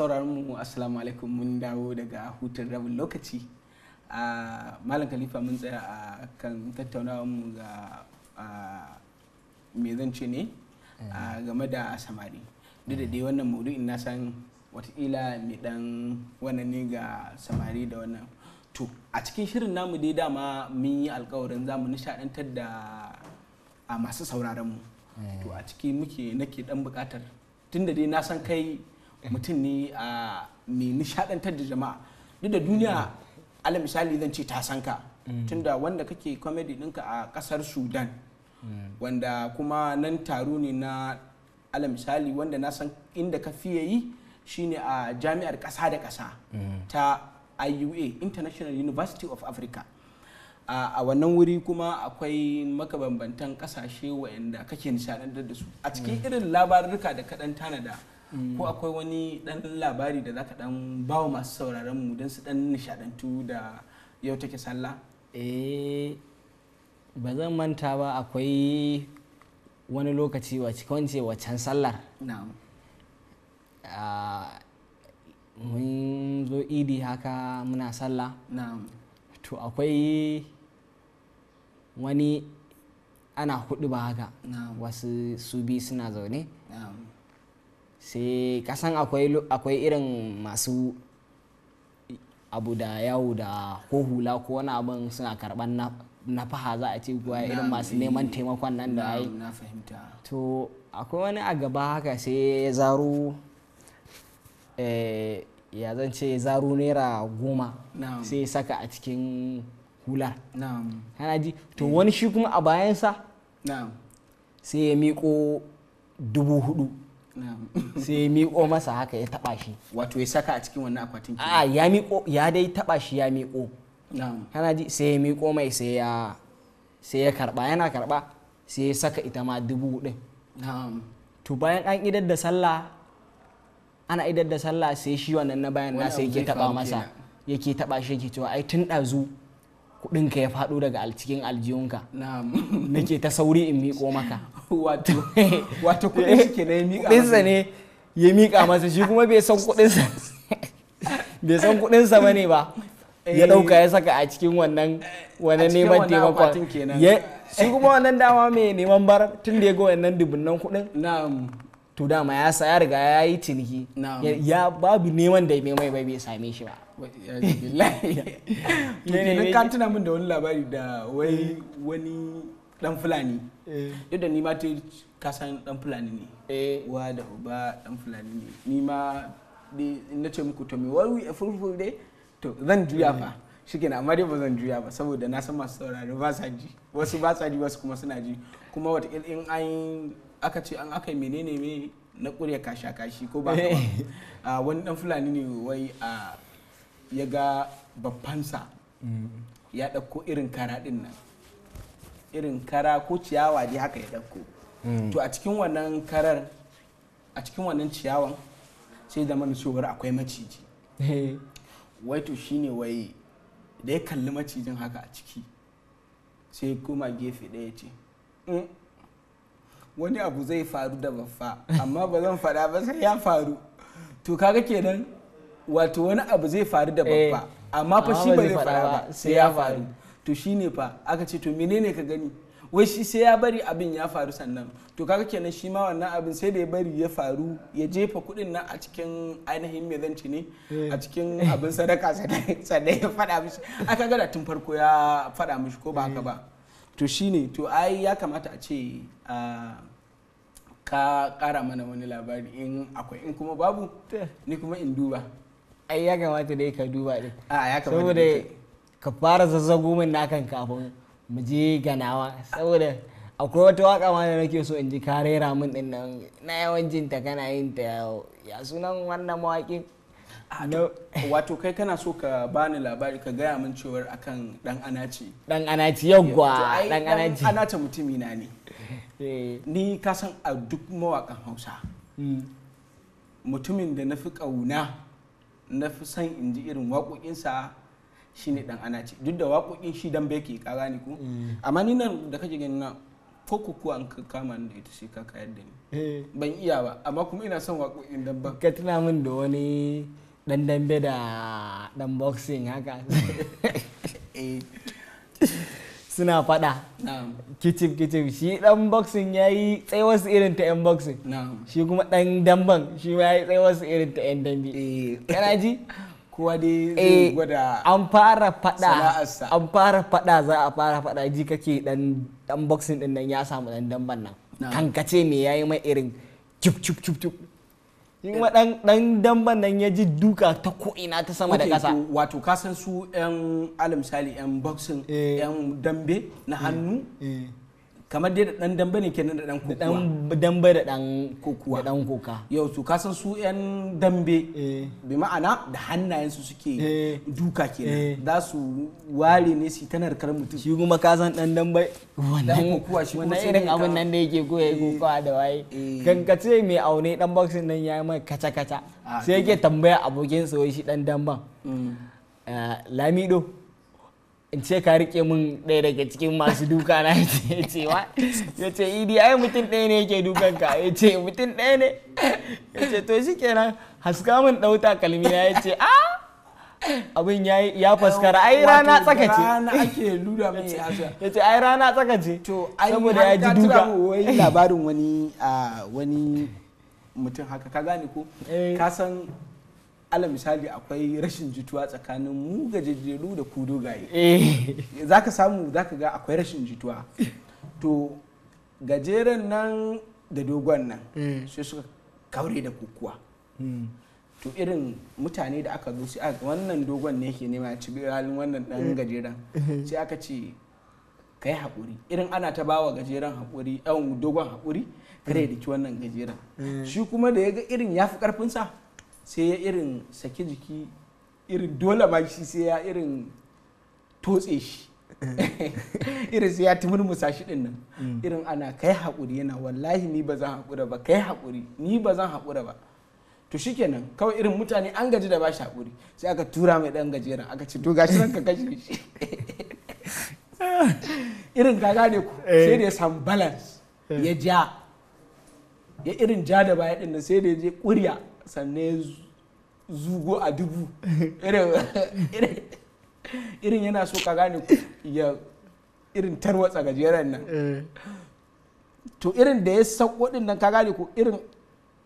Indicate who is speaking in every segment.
Speaker 1: sauraron mu assalamu alaikum, mun dawo daga hutun rabin lokaci. Malam Khalifa mun tsaya a kan tattaunawar mu ga me zan ce ne game da samari. Duk da dai wannan maudu'in na san watakila mai dan wannan ne ga samari da wannan. To a cikin shirin namu dai dama mun yi alkawarin za mu nishadantar da masu sauraron mu. To a ciki nake dan bukatar, tunda dai na san kai mutum ne mai nishadantar da jama'a, duk da duniya ala misali zan ce ta san ka, tunda wanda kake comedy ɗinka a ƙasar Sudan, wanda kuma nan taro ne na ala misali wanda na san inda ka fiye yi shine a jami'ar ƙasa da ƙasa ta IUA, International University of Africa. A wannan wuri kuma akwai makabambantan ƙasashe waɗanda kake nishadantar da su. A cikin irin labarurruka da kaɗan tanada, ko akwai wani dan labari da zaka dan bawa masu sauraron mu don su dan nishadantu da yau take sallah?
Speaker 2: Ba zan manta ba, akwai wani lokaci waccan sallar.
Speaker 1: Na'am.
Speaker 2: Mun zo idi haka muna sallah.
Speaker 1: Na'am.
Speaker 2: To akwai wani ana hudu ba haka.
Speaker 1: Na'am.
Speaker 2: Wasu su biyu suna zaune.
Speaker 1: Na'am.
Speaker 2: Sai kasan akwai irin masu abu da yawo da ko hula ko wani abin suna karban na faha za a ce kuwa irin masu neman taimakon nan da ai.
Speaker 1: Na fahimta.
Speaker 2: To akwai wani a gaba haka sai ya zaro ya zan ce zaro naira 10 sai ya saka a cikin hular. Kana ji? To wani shi kuma a bayansa sai ya miƙo 4,000. Sai ya miƙo masa haka ya taɓa shi.
Speaker 1: Wato ya saka a cikin wannan akwatin?
Speaker 2: Ya miƙo, ya dai taɓa shi ya miƙo. Kana ji? Sai ya miƙo mai sai ya karɓa, yana karɓa sai ya saka ita ma 4,000. To bayan an idar da sallah, ana idar da sallah sai shi wannan na bayan nasa yake taɓa masa, yake taɓa shi yake cewa ai tun ɗazu kuɗinka ya faɗo daga cikin aljihunka. Nake ta sauri in miƙo maka.
Speaker 1: Wato kuɗin shi ke na ya miƙa masa.
Speaker 2: Kuɗinsa ne ya miƙa masa, shi kuma bai san kuɗinsa ba ne ba. Ya ɗauka ya saka a cikin wannan neman taimakon. Shi kuma wannan dama mai neman bar tun da ya ga wannan dubunnan kuɗin. To dama ya riga ya yi ciniki. Ya babu neman da bai same shi ba.
Speaker 1: Kenan ka tuna min da wani labari da wani dan Fulani. Duk da ni ma ka san dan Fulani ne. Wa da uba dan Fulani ne. Ni ma na ce muku to me wari a fulful dai to zan juya fa. Shikenan, amma dai ba zan juya ba saboda na san masu sauraro ba sa ji. Wasu ba sa ji, wasu kuma suna ji. Kuma wata in an aka ce an aka menene me na ƙurya kashi ko ba ka ba. Wani dan Fulani ne wai ya ga babbansa ya ɗauko irin kara ɗin nan, irin kara ko ciyawa dai haka ya ɗauko. To a cikin wannan karar, a cikin wannan ciyawan sai da mana cewar akwai maciji. Wai to shine wai da ya kalli macijin haka a ciki sai kuma gefe ɗaya ce wani abu zai faru da baffa amma ba zan faɗa ba sai ya faru. To kaga kenan wato wani abu zai faru da baffa amma fa shi ba zai faɗa ba sai ya faru. To shine fa aka ce to menene ka gani, wai shi sai ya bari abin ya faru sannan. To kaga kenan shi ma wannan abin sai da ya bari ya faru, ya jefa kuɗin nan a cikin ainihin me zan ci ne, a cikin abin sadaka sannan ya faɗa mishi. Aka ga da tun farko ya faɗa mishi ko ba haka ba. To shine, to ai ya kamata a ce ka ƙara mana wani labari in akwai, in kuma babu ni kuma in duba.
Speaker 2: Ai ya kamata dai ka duba din.
Speaker 1: Ya kamata
Speaker 2: saboda ka fara zazzago min nakan kafin mu je ganawa, saboda akwai wata waka ma da nake so in ji ka rera min din nan, na yawan jin ta kana yin ta ya sunan wannan mawaƙin.
Speaker 1: Wato kai kana so ka bani labari, ka gaya min cewar akan dan Anace.
Speaker 2: Dan Anace, yawwa, dan Anace.
Speaker 1: Dan Anace mutumi na ne. Ni ka san a duk mawakan Hausa mutumin da na fi ƙauna, na fi son in ji irin waƙoƙinsa shine dan Anace. Duk da waƙoƙin shi dan bai ke ƙara ni ko. Amma ni nan da kake gani na ko kuwa an kama da ita sai ka kayar da ni ban iya ba amma kuma ina son waƙoƙin dambe.
Speaker 2: Ka tuna min da wani dan dambe da dan boxing haka suna fada kicif shi dan boxing ya yi tsayuwarsu irin ta yan boxing shi kuma dan damban shi ma ya yi tsayuwarsu irin ta yan dambe kana ji
Speaker 1: kowa dai zai gwada
Speaker 2: an fara
Speaker 1: sana'arsa.
Speaker 2: za a fara fada ji kake dan boxing din nan ya samu dan damban nan kankace me yayi mai irin cup shi kuma dan damban nan ya ji duka ta ko'ina ta sama da ƙasa.
Speaker 1: Wato kasan su yan misali yan boxing yan dambe na hannu kamar dai da dan dambe ne kenan da dan kokuwa.
Speaker 2: Dan dambe da dan kokuwa. Da dan koka.
Speaker 1: Yau to kasan su yan dambe bi ma'ana da hannayensu suke duka kenan. Za su ware ne su tanar kar mutum.
Speaker 2: Shi kuma kasan dan dambe
Speaker 1: wannan kokuwa shi kuma
Speaker 2: irin abin nan da yake koya kokawa da waye. Kankace mai aune dan boxing nan ya mai kaca sai yake tambaya abokin sa wai shi dan damban. Lamido in ce ka rike min ɗaya daga cikin masu duka na ya ce idi ai mutum ɗaya ne yake dukan ka ya ce mutum ɗaya ne ya ce to shi kenan haska min ɗauta kalmi na ya ce abin ya faskara ai rana tsaka ce
Speaker 1: rana ake lura mai
Speaker 2: ya ce ai rana tsaka ce saboda ya ji duka
Speaker 1: wai labarin wani mutum haka ka gane ko ka san ala misali akwai rashin jituwa tsakanin mu gajejjeru da ku dogaye zaka samu zaka ga akwai rashin jituwa to gajeren nan da dogon nan sai suka kaure da kukuwa to irin mutane da aka zo sai wannan dogon ne yake nema ci halin wannan dan gajeren sai aka ce kai haƙuri irin ana ta bawa gajeren haƙuri ɗan dogon haƙuri kare da ki wannan gajeren shi kuma da ya ga irin ya fi ƙarfinsa sai ya irin saki jiki irin dole ma shi sai ya irin totse shi irin sai ya tumurmusa shi din nan irin ana kai haƙuri yana wallahi ni ba zan haƙura ba kai haƙuri ni ba zan haƙura ba to shikenan kawai irin mutane an gaji da ba shi haƙuri sai aka tura mai ɗan gajeren aka ce to gashi nan ka kashe shi irin ka gane ku sai da ya samu balance ya ya irin ja da baya din nan sai da ya je ƙurya sannan zugo a dubu irin yana so ka gane ya irin tarwatsa gajeren nan to irin da ya sauko din nan ka gane ko irin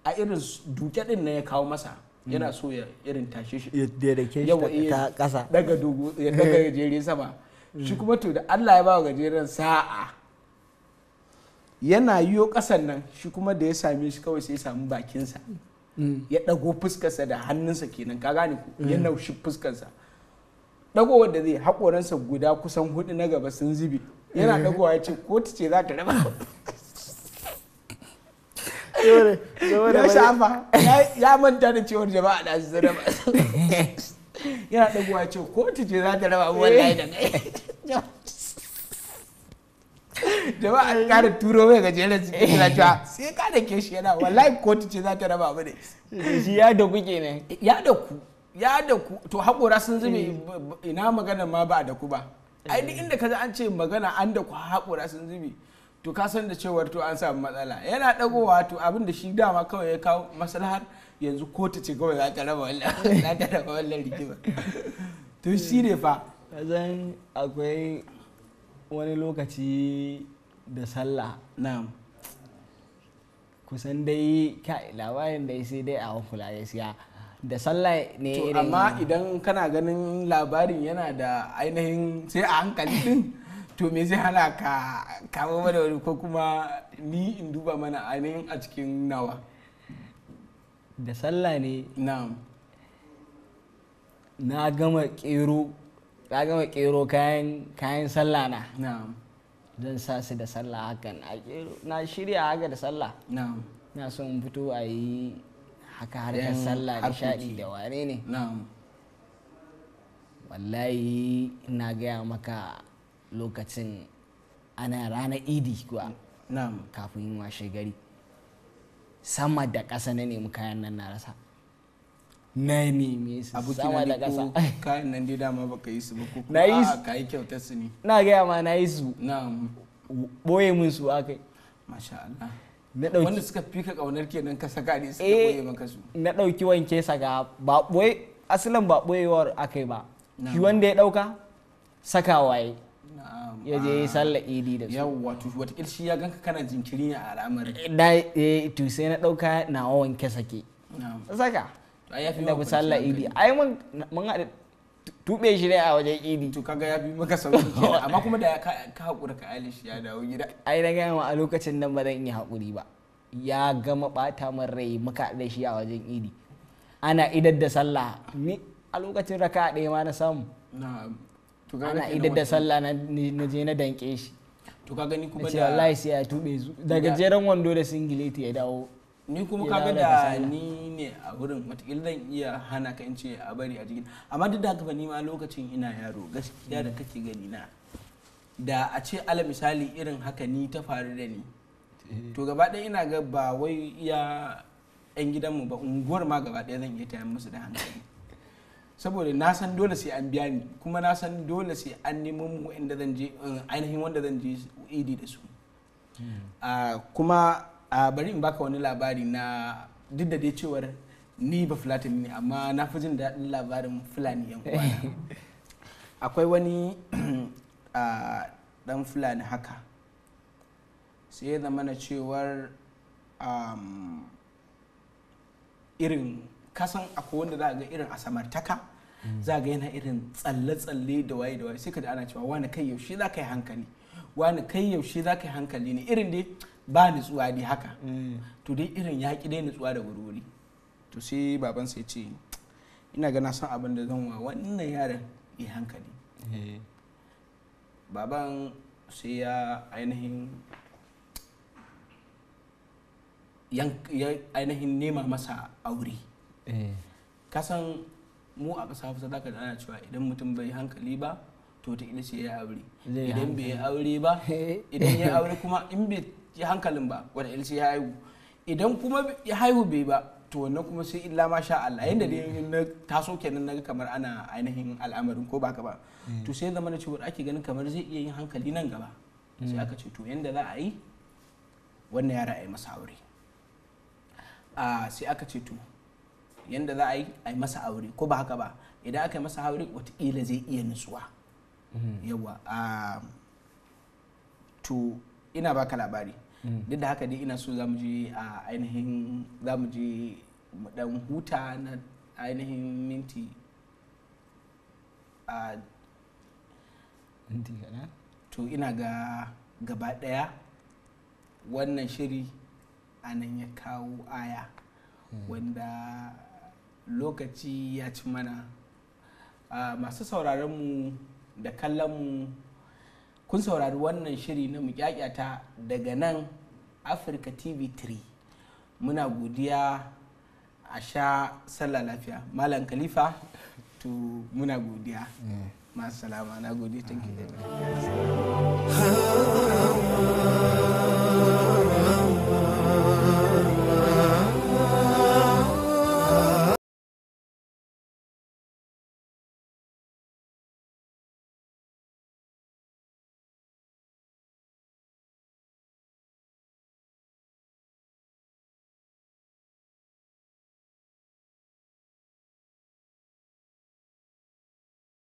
Speaker 1: a irin duke din nan ya kawo masa yana so ya irin tashe shi
Speaker 2: ta kasa
Speaker 1: daga dogo ya daga gajere sama shi kuma to da Allah ya ba wa gajeren sa'a yana yiwo kasan nan shi kuma da ya same shi kawai sai ya samu bakinsa ya ɗago fuskarsa da hannunsa kenan ka gane ku ya naushi fuskarsa ɗagowar da zai haƙoransa guda kusan 4 na gaba sun zube yana ɗagowa ya ce kotu ce za ta raba ya shafa ya manta da cewar jama'a da su raba yana ɗagowa ya ce kotu ce za ta raba wallahi da kai jama'a kara turo mai gajeren cikin kira cewa sai ka da ke shi yana wallahi kotu ce za ta raba mu ne
Speaker 2: shi ya da ku kenan
Speaker 1: ya da ku to haƙora sun zube ina magana ma ba da ku ba ai duk inda kaza an ce magana an da ku haƙora sun zube to ka san da cewar to an samu matsala yana dagowa to abin da shi dama kawai ya kawo maslahar yanzu kotu ce kawai za ta raba wannan rigima to shi ne fa
Speaker 2: kazan akwai wani lokaci da sallah
Speaker 1: na'am
Speaker 2: kusan dai labarin da sai dai a kula gaskiya da sallah ne
Speaker 1: to amma idan kana ganin labarin yana da ainihin sai a hankali din to me zai hana ka kawo mana wani ko kuma ni in duba mana ainihin a cikin nawa
Speaker 2: da sallah ne
Speaker 1: na'am
Speaker 2: na gama kero kayan sallah na
Speaker 1: na'am
Speaker 2: zan sa su da sallah hakan na shirya haka da sallah
Speaker 1: na'am
Speaker 2: na son fito a yi haka harkar sallah nishadi da wane ne
Speaker 1: na'am
Speaker 2: wallahi ina gaya maka lokacin ana ranar idi kuwa
Speaker 1: na'am
Speaker 2: kafin washe gari sama da ƙasa na nemi kayan nan na rasa na neme su sama da ƙasa
Speaker 1: kayan nan dai dama baka yi su ba ko
Speaker 2: na yi
Speaker 1: kuma ka yi kyautar su ne
Speaker 2: na gaya ma na yi su
Speaker 1: na'am
Speaker 2: boye mun su akai.
Speaker 1: Masha Allah.
Speaker 2: Na dauki
Speaker 1: wanda suka fi ka kaunar kenan ka saka ne suka boye maka su.
Speaker 2: Na dauki wanke saka ba boye asalin ba boyewar akai ba. Shi wanda ya dauka sakawa yayi. Ya je sallar idi da su.
Speaker 1: Yawwa to wata ilshi ya ganka kana jinkiri ne a al'amarin.
Speaker 2: To sai na dauka na wanke sake. Saka.
Speaker 1: To ai yafi
Speaker 2: da sallar idi. Ai mun haɗa tube shi ne a wajen idi.
Speaker 1: To kaga ya bi maka sauki kenan amma kuma da ka hakura ka alishi ya dawo gida.
Speaker 2: Ai na gaya ma a lokacin nan ba zan iya hakuri ba. Ya gama bata min rai muka da shi a wajen idi. Ana idar da sallah ni a lokacin raka ɗaya ma na samu. Ana idar da sallah na je na danke shi.
Speaker 1: To ka gani kuma
Speaker 2: da wallahi sai ya tube su daga jeren wando da singileti ya dawo.
Speaker 1: Ni kuma kaga da ni ne a wurin matakil zan iya hana ka in ce a bari a jikin amma duk da haka ba ni ma lokacin ina yaro gaskiya da kake gani na da a ce ala misali irin haka ni ta faru da ni to gaba ɗaya ina ga ba wai iya yan gidanmu ba unguwar ma gaba ɗaya zan iya tayan musu da hankali saboda na san dole sai an biya ni kuma na san dole sai an nemo mu inda zan je ainihin wanda zan je idi da su kuma bari in baka wani labari na duk da dai cewar ni ba fulatani ne amma na fi jin daɗin labarin fulani yan uwana akwai wani dan fulani haka sai ya zama na cewar irin kasan akwai wanda za a ga irin a samartaka za ga yana irin tsalle-tsalle da waye sai ka da ana cewa wani kai yaushe za ka yi hankali wani kai yaushe za ka yi hankali ne irin dai ba nutsuwa dai haka to dai irin ya ki dai nutsuwa da wuri to sai baban sai ce ina ga na san abin da zan wa wannan yaron yi hankali baban sai ya ainihin nema masa aure kasan mu a ƙasa Hausa zaka da ana cewa idan mutum bai hankali ba to ta ila sai ya aure idan bai aure ba idan ya aure kuma in bai ya hankalin ba wanda ila sai ya haihu idan kuma ya haihu bai ba to wannan kuma sai illa ma sha Allah yanda dai na taso kenan naga kamar ana ainihin al'amarin ko baka ba to sai zama na cewa ake ganin kamar zai iya yin hankali nan gaba sai aka ce to yanda za a yi wannan yara a yi masa aure sai aka ce to yanda za a yi masa aure ko ba haka ba idan aka yi masa aure wataƙila zai iya nutsuwa yawa to ina baka labari duk da haka dai ina so za mu je a ainihin za mu je mu dan huta na ainihin minti to ina ga gaba daya wannan shiri a nan ya kawo aya wanda lokaci ya ci mana masu sauraronmu da kallonmu kun saurari wannan shiri na Kyakyata daga nan Africa TV3 muna godiya a sha sallah lafiya Malam Khalifa to muna godiya masu salama na gode thank you